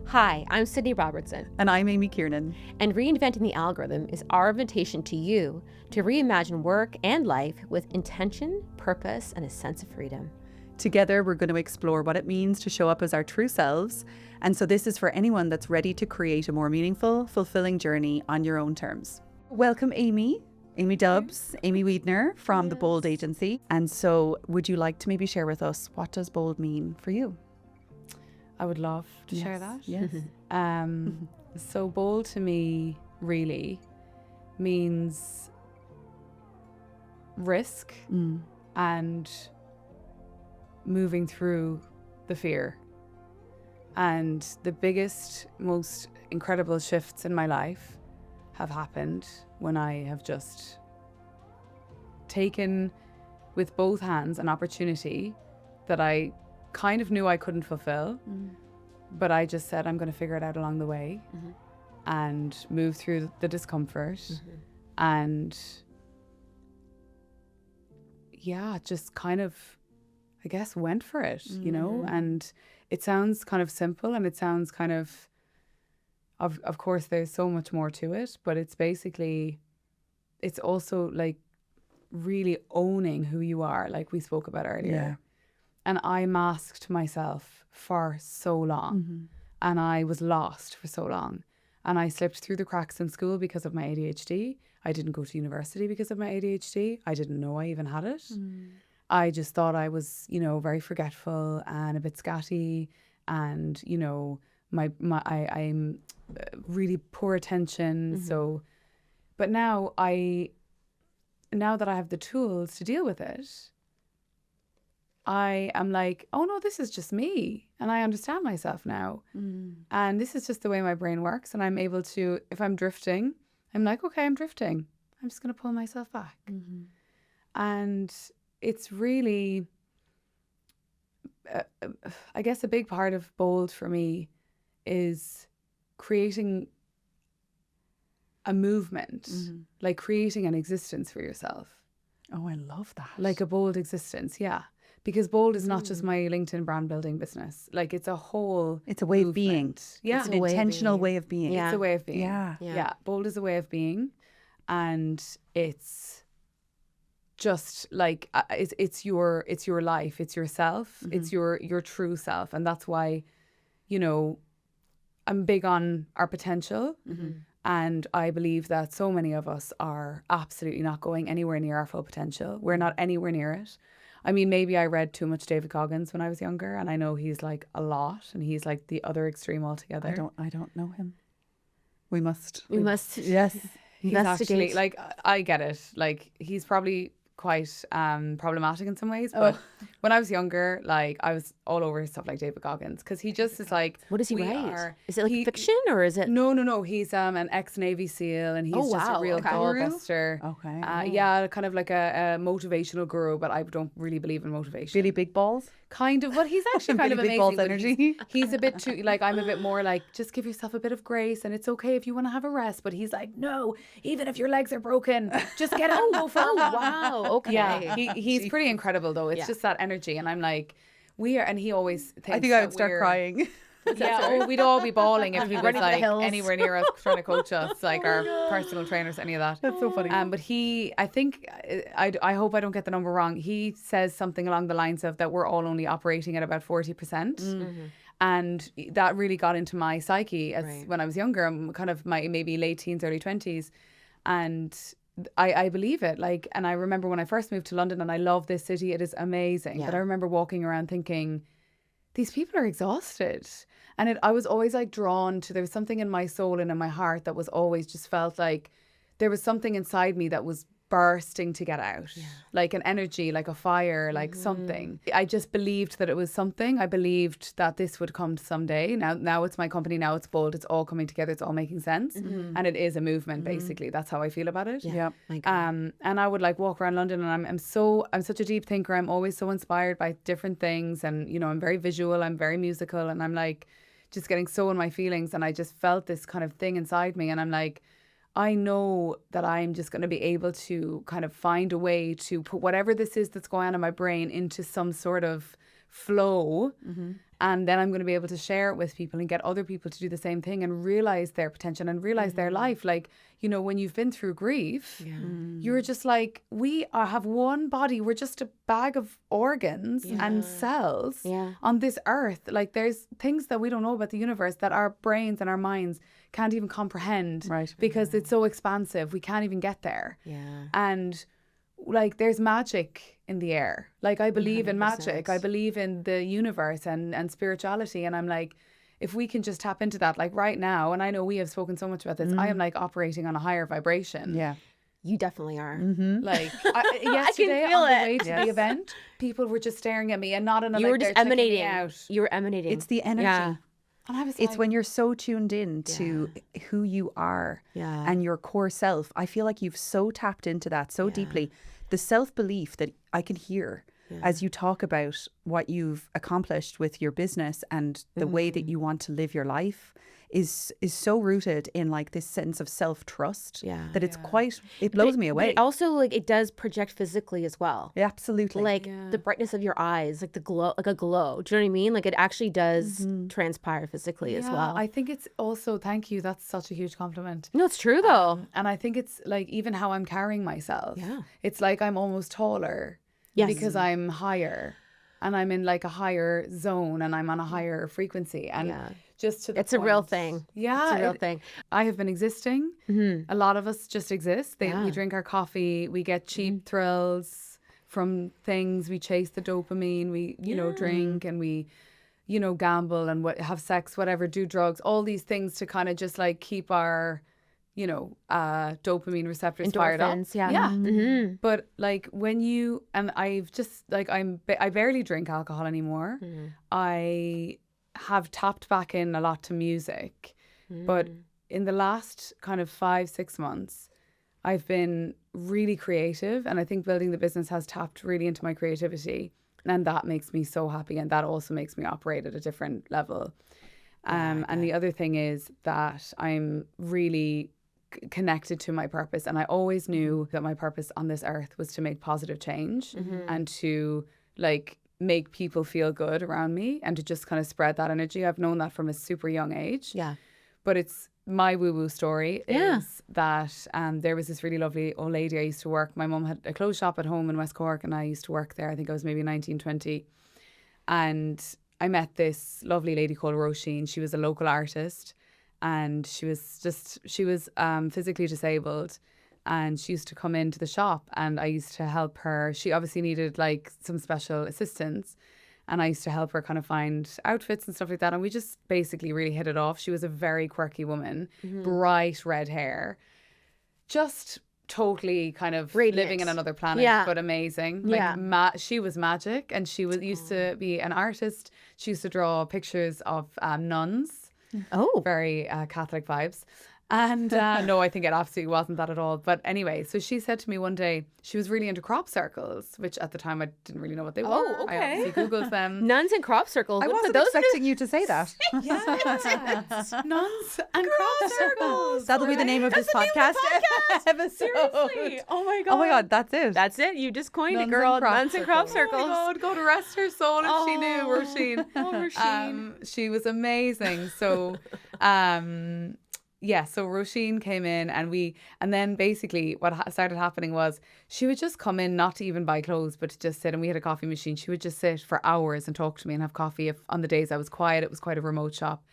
Hi, I'm Sydney Robertson. And I'm Amy Kiernan. And Reinventing the Algorithm is our invitation to you to reimagine work and life with intention, purpose, and a sense of freedom. Together, we're going to explore what it means to show up as our true selves. And so this is for anyone that's ready to create a more meaningful, fulfilling journey on your own terms. Welcome, Amy. Amy Dubs, Amy Wiedner from the Bold Agency. And so would you like to maybe share with us, what does bold mean for you? I would love to share that. Yes. So bold to me really means risk and moving through the fear. And the biggest, most incredible shifts in my life have happened when I have just taken with both hands an opportunity that I kind of knew I couldn't fulfill, but I just said, I'm going to figure it out along the way and move through the discomfort and just kind of, I guess, went for it, you know, and it sounds kind of simple and it sounds kind of course there's so much more to it, but it's basically, it's also like really owning who you are, like we spoke about earlier. Yeah. And I masked myself for so long and I was lost for so long. And I slipped through the cracks in school because of my ADHD. I didn't go to university because of my ADHD. I didn't know I even had it. I just thought I was, you know, very forgetful and a bit scatty and, you know, I'm really poor attention. So, but now that I have the tools to deal with it, I am like, oh no, this is just me. And I understand myself now. And this is just the way my brain works. And I'm able to, if I'm drifting, I'm like, okay, I'm drifting. I'm just going to pull myself back. And it's really, I guess a big part of bold for me is creating a movement, like creating an existence for yourself. Oh, I love that. Like a bold existence, yeah. Because bold is not just my LinkedIn brand building business. Like it's a whole It's a way of being. movement. Yeah. It's an intentional way of being. It's a way of being. Yeah. Bold is a way of being. And it's just like, it's your life, it's yourself, it's your true self. And that's why, you know, I'm big on our potential. And I believe that so many of us are absolutely not going anywhere near our full potential. We're not anywhere near it. I mean, maybe I read too much David Goggins when I was younger, and I know he's like a lot, and he's like the other extreme altogether. I don't know him. We must. Yes. He's actually, like, I get it. Like, he's probably quite problematic in some ways, but when I was younger, like, I was all over stuff like David Goggins, because he just is like, What does he write? Is it like fiction or is it? No. He's an ex-Navy SEAL, and he's just a real doorbuster. Okay. Yeah, kind of like a motivational guru, but I don't really believe in motivation. Really big balls? Kind of, but he's actually kind of Really big amazing. balls energy. He's a bit too, like, I'm a bit more like, just give yourself a bit of grace and it's okay if you want to have a rest. But he's like, no, even if your legs are broken, just get out and go for a walk. Wow. Okay. Yeah, he's pretty incredible though. It's just that energy. And I'm like, and he always thinks I think I would start crying. Yeah, we'd all be bawling if he was Running for the like hills. anywhere near us trying to coach us, like our personal trainers, any of that. That's so funny. But I think, I hope I don't get the number wrong. He says something along the lines of that we're all only operating at about 40%. And that really got into my psyche when I was younger, I'm kind of my maybe late teens, early 20s. And I believe it. Like, and I remember when I first moved to London, and I love this city, it is amazing. But I remember walking around thinking, these people are exhausted. And I was always like drawn to, there was something in my soul and in my heart that was always just felt like there was something inside me that was bursting to get out, like an energy, like a fire, like something. I just believed that it was something. I believed that this would come someday. Now it's my company. Now it's bold. It's all coming together. It's all making sense, and it is a movement. Basically, that's how I feel about it. Yeah. And I would like walk around London, and I'm such a deep thinker. I'm always so inspired by different things, and you know, I'm very visual. I'm very musical, and I'm like just getting so in my feelings. And I just felt this kind of thing inside me, and I'm like, I know that I'm just going to be able to kind of find a way to put whatever this is that's going on in my brain into some sort of flow And then I'm going to be able to share it with people and get other people to do the same thing and realize their potential and realize their life. Like, you know, when you've been through grief, you're just like, have one body. We're just a bag of organs and cells on this earth. Like, there's things that we don't know about the universe that our brains and our minds can't even comprehend, right? Because it's so expansive. We can't even get there. Yeah. And like, there's magic in the air. Like, I believe 100%. In magic. I believe in the universe and spirituality. And I'm like, if we can just tap into that, like right now, and I know we have spoken so much about this, I am like operating on a higher vibration. Yeah. You definitely are. Like, yesterday I can feel on the it. way to the event, people were just staring at me and not in a, you like, were just they're checking me emanating. out. You were emanating. It's the energy. Yeah. And I was It's like, when you're so tuned in to who you are and your core self. I feel like you've so tapped into that so deeply. The self-belief that I can hear as you talk about what you've accomplished with your business and the way that you want to live your life is so rooted in like this sense of self-trust that it's quite, it blows me away. But it also, like, it does project physically as well. Yeah, absolutely. Like the brightness of your eyes, like the glow, like a glow. Do you know what I mean? Like, it actually does transpire physically as well. I think it's also, thank you. That's such a huge compliment. No, it's true though. And I think it's like even how I'm carrying myself. Yeah. It's like I'm almost taller because I'm higher and I'm in like a higher zone and I'm on a higher frequency. And just to the It's a real thing. Yeah. It's a real thing. I have been existing. A lot of us just exist. We drink our coffee. We get cheap thrills from things. We chase the dopamine. We, you know, drink and we, you know, gamble and have sex, whatever, do drugs, all these things to kind of just like keep our, you know, dopamine receptors fired up. Yeah. But like when you, and I've just like, I barely drink alcohol anymore. I have tapped back in a lot to music, but in the last kind of 5-6 months, I've been really creative, and I think building the business has tapped really into my creativity, and that makes me so happy, and that also makes me operate at a different level. And the other thing is that I'm really connected to my purpose, and I always knew that my purpose on this earth was to make positive change and to like make people feel good around me and to just kind of spread that energy. I've known that from a super young age. Yeah. But it's my woo-woo story is that there was this really lovely old lady I used to work. My mum had a clothes shop at home in West Cork and I used to work there. I think I was maybe 19, 20. And I met this lovely lady called Roisin. She was a local artist and she was physically disabled. And she used to come into the shop and I used to help her. She obviously needed like some special assistance. And I used to help her kind of find outfits and stuff like that. And we just basically really hit it off. She was a very quirky woman, bright red hair, just totally kind of living in another planet, but amazing. Like she was magic, and she used to be an artist. She used to draw pictures of nuns. Oh, very Catholic vibes. And no, I think it absolutely wasn't that at all. But anyway, so she said to me one day, she was really into crop circles, which at the time I didn't really know what they were. Oh, okay. I obviously Googled them. Nuns and crop circles. I wasn't expecting you to say that. Yes. Nuns and crop circles. That'll be the name of this podcast episode. Seriously. Oh my God. Oh my God, that's it. That's it. You just coined Nuns it, girl. and crop Nuns and crop circles. circles. Oh my God, go to rest her soul if she knew, Roisin. Oh, Roisin. She was amazing. So, yeah, so Roisin came in and then basically what started happening was she would just come in, not to even buy clothes, but to just sit, and we had a coffee machine. She would just sit for hours and talk to me and have coffee. If on the days I was quiet, it was quite a remote shop.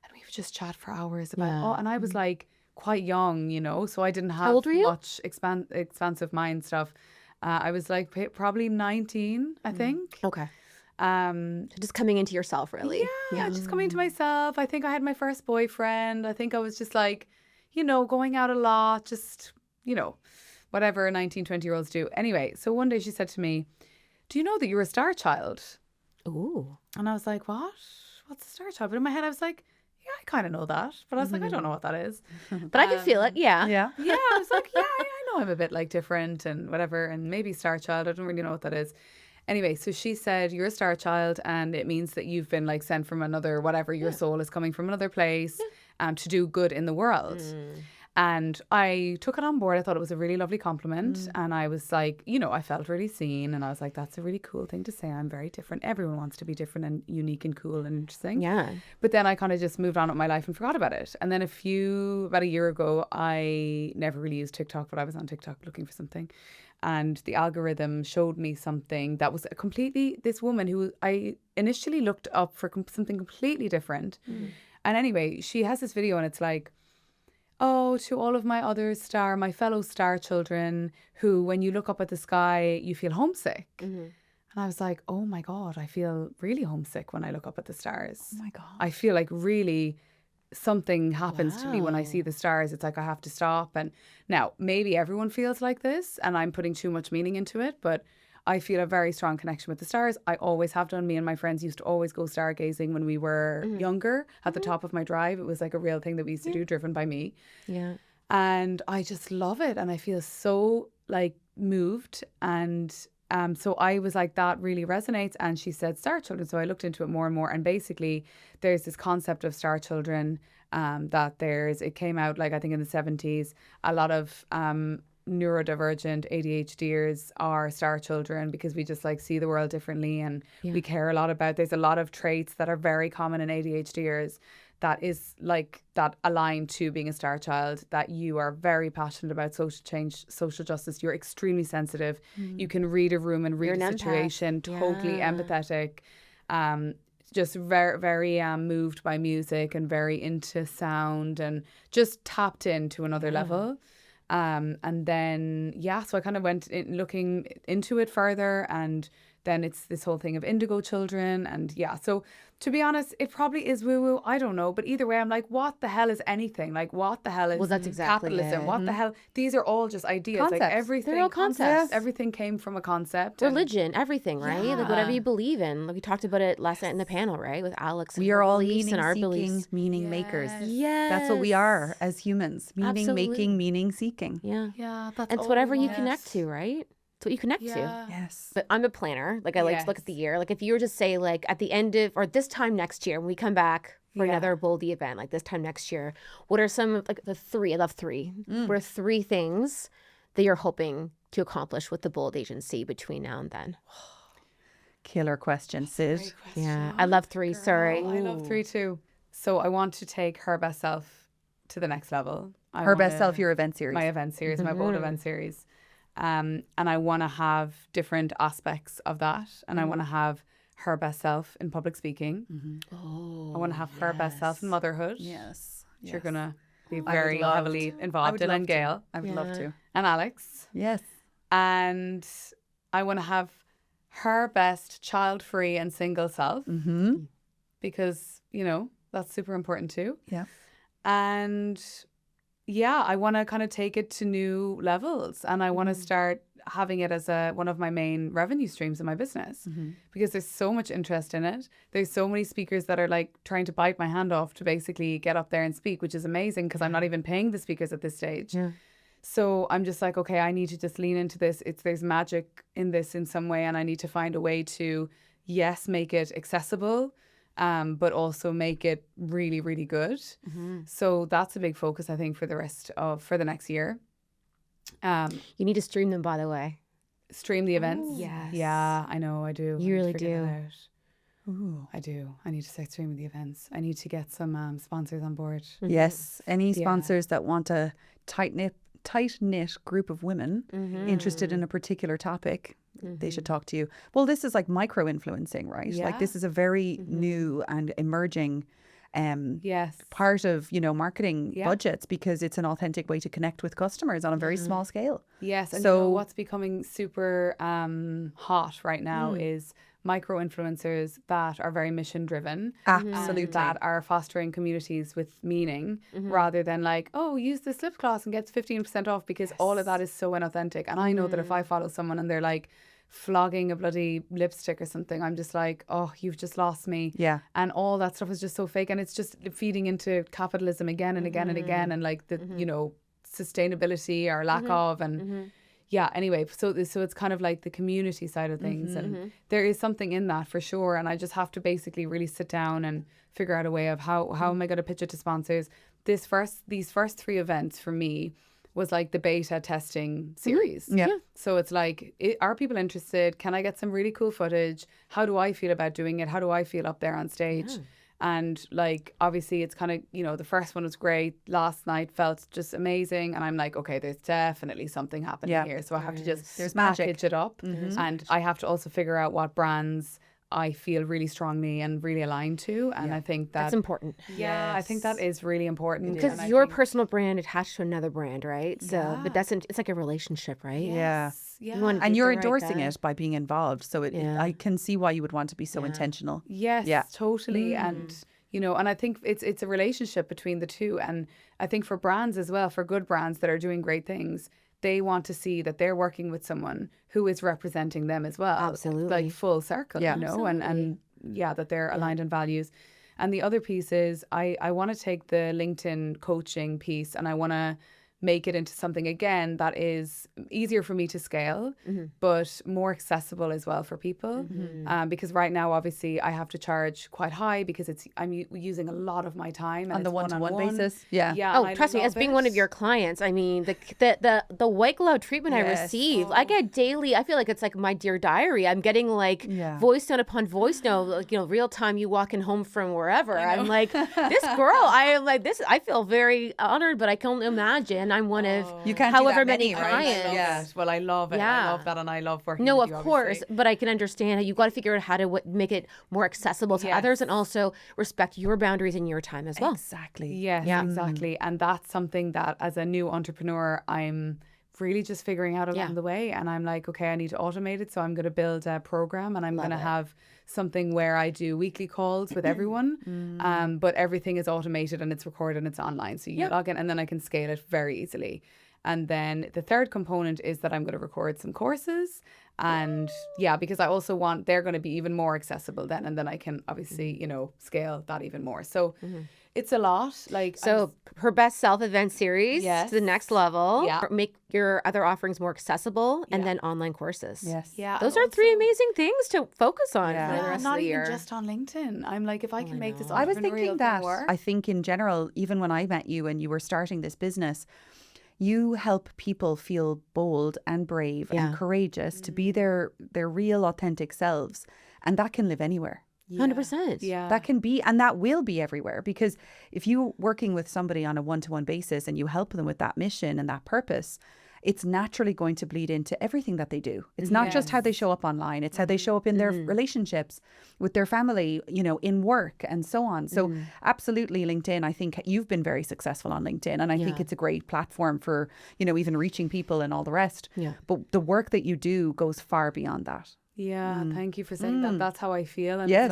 And we would just chat for hours about, and I was like quite young, you know, so I didn't have much expansive mind stuff. I was like probably 19, I think. Okay. Just coming into yourself, really. Yeah, just coming to myself. I think I had my first boyfriend. I think I was just like, you know, going out a lot, just, you know, whatever 19, 20-year-olds do. Anyway, so one day she said to me, do you know that you're a star child? Ooh. And I was like, what? What's a star child? But in my head, I was like, yeah, I kind of know that. But I was like, I don't know what that is. But I can feel it. Yeah. Yeah. Yeah, I was like, yeah, I know I'm a bit like different and whatever. And maybe star child. I don't really know what that is. Anyway, so she said, you're a star child and it means that you've been like sent from another, whatever, your soul is coming from another place to do good in the world. And I took it on board. I thought it was a really lovely compliment. And I was like, you know, I felt really seen. And I was like, that's a really cool thing to say. I'm very different. Everyone wants to be different and unique and cool and interesting. Yeah. But then I kind of just moved on with my life and forgot about it. And then about a year ago, I never really used TikTok, but I was on TikTok looking for something. And the algorithm showed me something that was this woman who I initially looked up for something completely different. And anyway, she has this video and it's like, oh, to all of my my fellow star children who, when you look up at the sky, you feel homesick. And I was like, oh my God, I feel really homesick when I look up at the stars. Oh my God. I feel like really something happens to me when I see the stars. It's like I have to stop. And now maybe everyone feels like this and I'm putting too much meaning into it, but I feel a very strong connection with the stars. I always have done. Me and my friends used to always go stargazing when we were younger at the top of my drive. It was like a real thing that we used to do, driven by me. Yeah. And I just love it. And I feel so like moved. And so I was like, that really resonates. And she said star children. So I looked into it more and more. And basically there's this concept of star children it came out like I think in the 70s. A lot of neurodivergent ADHDers are star children because we just like see the world differently and we care a lot about. There's a lot of traits that are very common in ADHDers that is like that align to being a star child, that you are very passionate about social change, social justice. You're extremely sensitive. You can read a room and read a situation, totally empathetic. Just very, very moved by music and very into sound and just tapped into another level. And then, so I kind of went looking into it further, and then it's this whole thing of indigo children. And so to be honest, it probably is woo-woo. I don't know. But either way, I'm like, what the hell is anything? Like, what the hell is that's exactly capitalism? it. What the hell? These are all just ideas. Concepts. Like everything. They're all concepts. Everything came from a concept. Religion, everything, right? Like whatever you believe in. Like we talked about it last night in the panel, right? With Alex. And We are all beliefs and our meaning-seeking, beliefs. meaning-makers. Yes. That's what we are as humans. Absolutely. Meaning-making, meaning-seeking. Yeah. Yeah, that's And it's whatever you connect to, right? It's what you connect to. Yes. But I'm a planner. Like I like to look at the year. Like if you were to say like at the end of or this time next year when we come back for another Boldy event, like this time next year, what are some of like the three? I love three. What are three things that you're hoping to accomplish with the Bold Agency between now and then? Killer question, Sid. Yeah, I love three. Sorry. I love three too. So I want to take her best self to the next level. Her best self, your event series. My event series, my Bold event series. And I want to have different aspects of that. And I want to have her best self in public speaking. I want to have her best self in motherhood. Yes. Which you're going to be I very would love heavily to. involved in. And Gail. I would love to. And Alex. Yes. And I want to have her best child-free and single self. Because, you know, that's super important too. Yeah. And I want to kind of take it to new levels, and I want to start having it as one of my main revenue streams in my business because there's so much interest in it. There's so many speakers that are like trying to bite my hand off to basically get up there and speak, which is amazing because I'm not even paying the speakers at this stage. Yeah. So I'm just like, okay, I need to just lean into this. There's magic in this in some way, and I need to find a way to, make it accessible, but also make it really, really good. So that's a big focus, I think, for the next year. You need to stream them, by the way. Stream the events? Ooh. Yes. Yeah, I know, I do. You really do. Ooh. I do. I need to start streaming the events. I need to get some sponsors on board. Yes. Any sponsors that want a tight-knit group of women interested in a particular topic, they should talk to you. Well, this is like micro-influencing, right? Yeah. Like this is a very new and emerging part of, marketing budgets because it's an authentic way to connect with customers on a very small scale. Yes. And so what's becoming super hot right now is micro-influencers that are very mission-driven. Absolutely. That are fostering communities with meaning rather than like, oh, use this lip gloss and gets 15% off because all of that is so inauthentic. And I know that if I follow someone and they're like flogging a bloody lipstick or something, I'm just like, oh, you've just lost me. Yeah. And all that stuff is just so fake. And it's just feeding into capitalism again and again and again. And like the, sustainability or lack of. And anyway, so it's kind of like the community side of things, and there is something in that for sure. And I just have to basically really sit down and figure out a way of how am I going to pitch it to sponsors. These first 3 events for me was like the beta testing series. So it's like, are people interested? Can I get some really cool footage? How do I feel about doing it? How do I feel up there on stage? And like, obviously it's kind of, you know, the first one was great. Last night felt just amazing. And I'm like, okay, there's definitely something happening here. So I have to just package it up. And I have to also figure out what brands I feel really strongly and really aligned to. And I think that's important. Yeah, I think that is really important. Because your personal brand attached to another brand, right? So, but it's like a relationship, right? Yeah. And you're endorsing it by being involved. So I can see why you would want to be so intentional. Yes, totally. And, you know, and I think it's a relationship between the two. And I think for brands as well, for good brands that are doing great things, they want to see that they're working with someone who is representing them as well. Absolutely. Like full circle, you know, and that they're aligned in values. And the other piece is I want to take the LinkedIn coaching piece and I want to make it into something, again, that is easier for me to scale, but more accessible as well for people. Because right now, obviously, I have to charge quite high because I'm using a lot of my time. And on the one-to-one basis. Oh, trust me, as being one of your clients, I mean, the white glove treatment I receive, I get daily, I feel like it's like my dear diary. I'm getting like voice note upon voice note, like, you know, real time, you walking home from wherever. I'm like, this girl, I am like, this, I feel very honored, but I can only imagine I'm one of however many clients. Well, I love it. I love that, and I love working No, with of you, course, obviously. but I can understand how you got to figure out how to make it more accessible to others, and also respect your boundaries and your time as well. Exactly. Yes, exactly. And that's something that, as a new entrepreneur, I'm really just figuring out along the way. And I'm like, okay, I need to automate it, so I'm going to build a program, and I'm going to have something where I do weekly calls with everyone, but everything is automated and it's recorded and it's online, so you log in, and then I can scale it very easily. And then the third component is that I'm going to record some courses, and because I also want, they're going to be even more accessible then, and then I can obviously, you know, scale that even more. So it's a lot. Like, so her best self event series to the next level. Make your other offerings more accessible, and then online courses. Those are 3 amazing things to focus on for the rest of the year. Not even just on LinkedIn. I'm like, if I can make this entrepreneurial I was thinking that. work. I think in general, even when I met you and you were starting this business, you help people feel bold and brave and courageous to be their real authentic selves, and that can live anywhere. 100%. That can be, and that will be everywhere, because if you're working with somebody on a one-to-one basis and you help them with that mission and that purpose, it's naturally going to bleed into everything that they do. It's not just how they show up online, it's how they show up in their relationships with their family, you know, in work and so on. So absolutely, LinkedIn, I think you've been very successful on LinkedIn, and I think it's a great platform for, you know, even reaching people and all the rest. But the work that you do goes far beyond that. Thank you for saying that. That's how I feel. And it's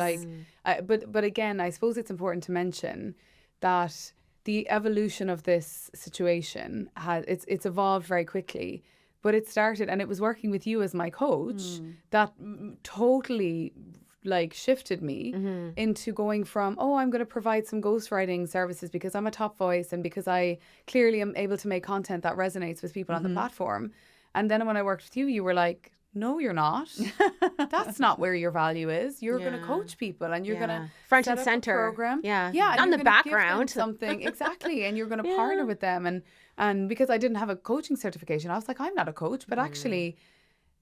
like, but again, I suppose it's important to mention that the evolution of this situation it's evolved very quickly, but it started, and it was working with you as my coach that totally like shifted me into going from, I'm going to provide some ghostwriting services because I'm a top voice and because I clearly am able to make content that resonates with people on the platform. And then when I worked with you, you were like, no, you're not. That's not where your value is. You're going to coach people, and you're going to front and center program. Not in the background. Something exactly, and you're going to partner with them. And because I didn't have a coaching certification, I was like, I'm not a coach, but actually,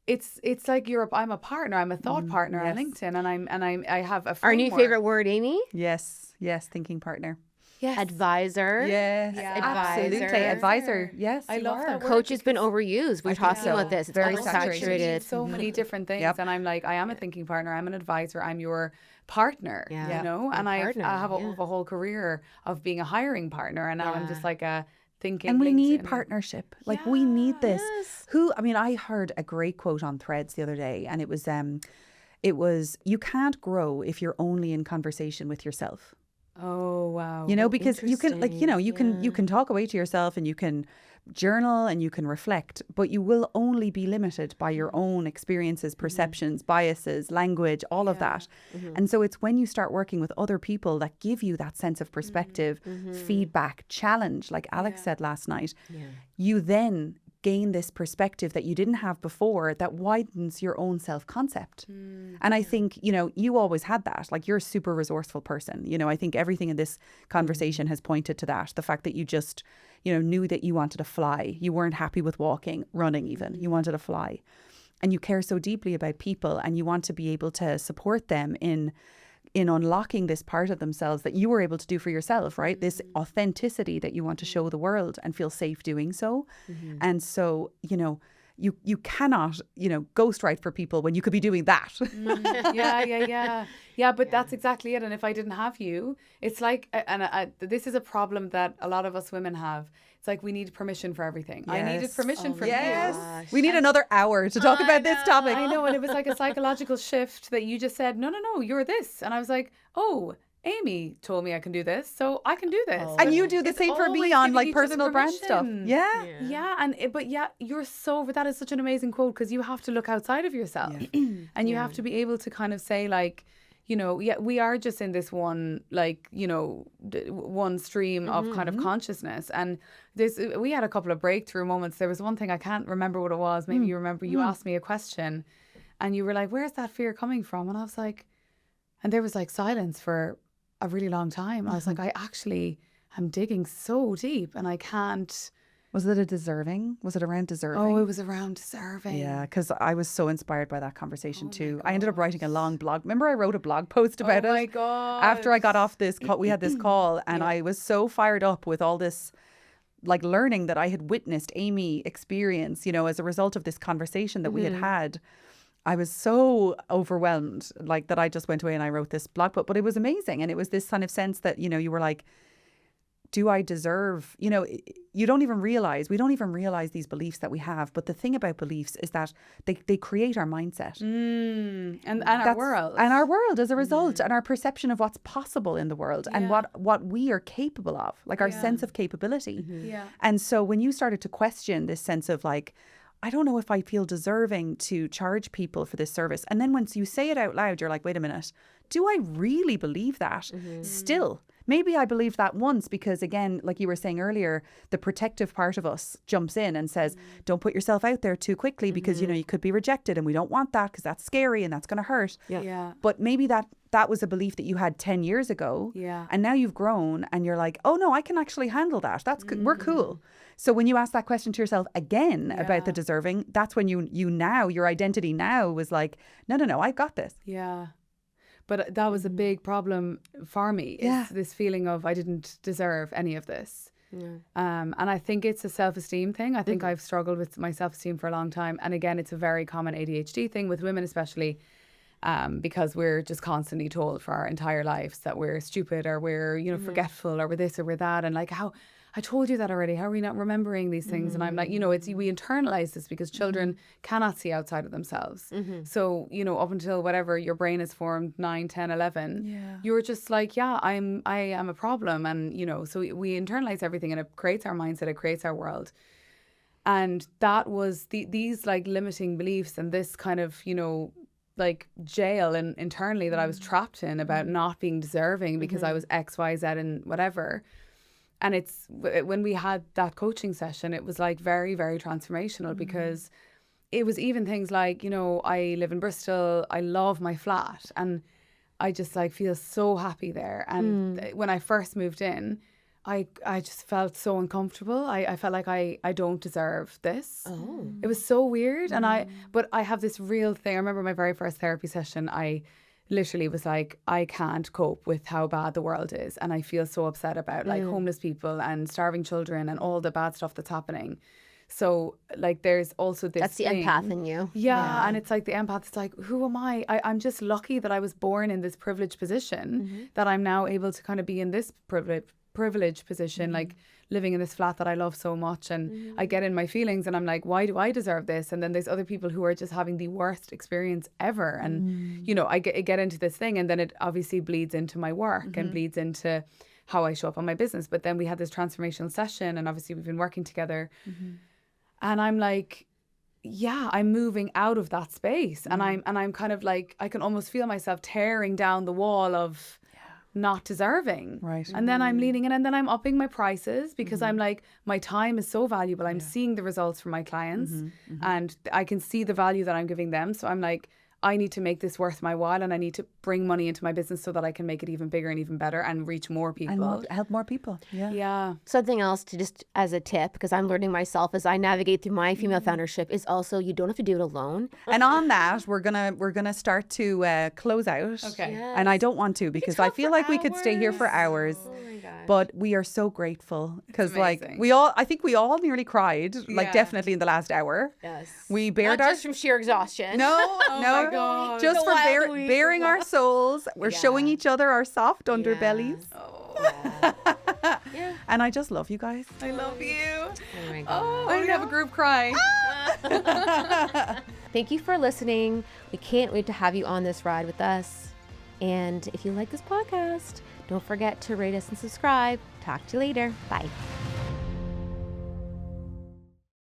it's like I'm a partner. I'm a thought partner on LinkedIn, and I have a framework. Our new favorite word, Amy. Yes, thinking partner. Yes. Advisor. Yes. Absolutely. Advisor. Yes. I love that word. Coach has been overused. We're talking about this. It's very saturated. So many different things. And I'm like, I am a thinking partner. I'm an advisor. I'm your partner, you know? And I have a whole career of being a hiring partner. And now I'm just like a thinking. And we need partnership. Like we need this. I heard a great quote on Threads the other day, and it was, you can't grow if you're only in conversation with yourself. Oh, wow. You know, because you can, like, you know, you can talk away to yourself, and you can journal and you can reflect, but you will only be limited by your own experiences, perceptions, biases, language, all of that. And so it's when you start working with other people that give you that sense of perspective, feedback, challenge, like Alex said last night, you then gain this perspective that you didn't have before that widens your own self-concept. And I think, you know, you always had that. Like, you're a super resourceful person. You know, I think everything in this conversation has pointed to that. The fact that you just, you know, knew that you wanted to fly. You weren't happy with walking, running even. You wanted to fly. And you care so deeply about people, and you want to be able to support them in unlocking this part of themselves that you were able to do for yourself, right? This authenticity that you want to show the world and feel safe doing so. And so, you know, you cannot, you know, ghostwrite for people when you could be doing that. Yeah, but that's exactly it. And if I didn't have you, it's like, and this is a problem that a lot of us women have. It's like we need permission for everything. I needed permission from you. We need another hour to talk about this topic. I know, and it was like a psychological shift that you just said, no, you're this. And I was like, oh, Amy told me I can do this, so I can do this. And you do the same for me on like personal brand stuff. You're so, that is such an amazing quote, because you have to look outside of yourself and you have to be able to kind of say, like, you know, we are just in this one, like, you know, one stream of kind of consciousness. And we had a couple of breakthrough moments. There was one thing, I can't remember what it was. Maybe you remember, you asked me a question and you were like, where's that fear coming from? And I was like, and there was like silence for a really long time. I was like, I actually am digging so deep and I can't. Was it around deserving? Oh, it was around deserving. Yeah, because I was so inspired by that conversation too. I ended up writing a long blog. Remember, I wrote a blog post about it? Oh my God. After I got off this call, we had this call, and I was so fired up with all this, like, learning that I had witnessed Amy experience, you know, as a result of this conversation that we had had. I was so overwhelmed, like, that I just went away and I wrote this blog post. But it was amazing. And it was this kind of sense that, you know, you were like, do I deserve, you know, we don't even realize these beliefs that we have. But the thing about beliefs is that they create our mindset. And our world. And our world as a result, and our perception of what's possible in the world and what we are capable of, like our sense of capability. And so when you started to question this sense of like, I don't know if I feel deserving to charge people for this service. And then once you say it out loud, you're like, wait a minute, do I really believe that still? Maybe I believed that once because, again, like you were saying earlier, the protective part of us jumps in and says, don't put yourself out there too quickly because, you know, you could be rejected and we don't want that because that's scary and that's going to hurt. But maybe that was a belief that you had 10 years ago. And now you've grown and you're like, oh, no, I can actually handle that. We're cool. So when you ask that question to yourself again about the deserving, that's when your identity now was like, no, I got this. Yeah. But that was a big problem for me, is this feeling of I didn't deserve any of this. And I think it's a self-esteem thing. I think I've struggled with my self-esteem for a long time. And again, it's a very common ADHD thing with women especially, because we're just constantly told for our entire lives that we're stupid or we're, you know, forgetful or we're this or we're that. And like, how I told you that already. How are we not remembering these things? And I'm like, you know, we internalize this because children cannot see outside of themselves. So, you know, up until whatever your brain is formed, 9, 10, 11, you're just like, I am a problem. And, you know, so we internalize everything and it creates our mindset, it creates our world. And that was these like limiting beliefs and this kind of, you know, like jail and internally that I was trapped in about not being deserving because I was X, Y, Z and whatever. And it's when we had that coaching session, it was like very, very transformational because it was even things like, you know, I live in Bristol. I love my flat and I just like feel so happy there. And when I first moved in, I just felt so uncomfortable. I felt like I don't deserve this. Oh. It was so weird. And but I have this real thing. I remember my very first therapy session, I literally was like, I can't cope with how bad the world is. And I feel so upset about like homeless people and starving children and all the bad stuff that's happening. So like there's also this That's the empath in you. Yeah. And it's like the empath, it's like, who am I? I'm just lucky that I was born in this privileged position, that I'm now able to kind of be in this privileged position, like living in this flat that I love so much. And I get in my feelings and I'm like, why do I deserve this? And then there's other people who are just having the worst experience ever. And, you know, I get into this thing and then it obviously bleeds into my work and bleeds into how I show up on my business. But then we had this transformational session and obviously we've been working together. And I'm like, I'm moving out of that space. And I'm kind of like, I can almost feel myself tearing down the wall of not deserving. Right. And then I'm leaning in, and then I'm upping my prices because I'm like, my time is so valuable. I'm seeing the results from my clients and I can see the value that I'm giving them. So I'm like, I need to make this worth my while, and I need to bring money into my business so that I can make it even bigger and even better and reach more people. And help more people. Yeah. Yeah. Something else to just as a tip, because I'm learning myself as I navigate through my female foundership, is also you don't have to do it alone. And on that, we're gonna start to close out. Okay. Yes. And I don't want to because I feel like we could stay here for hours. Oh my gosh. But we are so grateful because like amazing. I think we all nearly cried, like Yeah. definitely in the last hour. Yes. We bared Not our just from sheer exhaustion. no, Oh no, my God. just The for wild week. bearing our souls. We're showing each other our soft underbellies. Yeah. And I just love you guys. I love you. Oh my God. Oh, I'm gonna have a group cry. Thank you for listening. We can't wait to have you on this ride with us. And if you like this podcast, don't forget to rate us and subscribe. Talk to you later. Bye.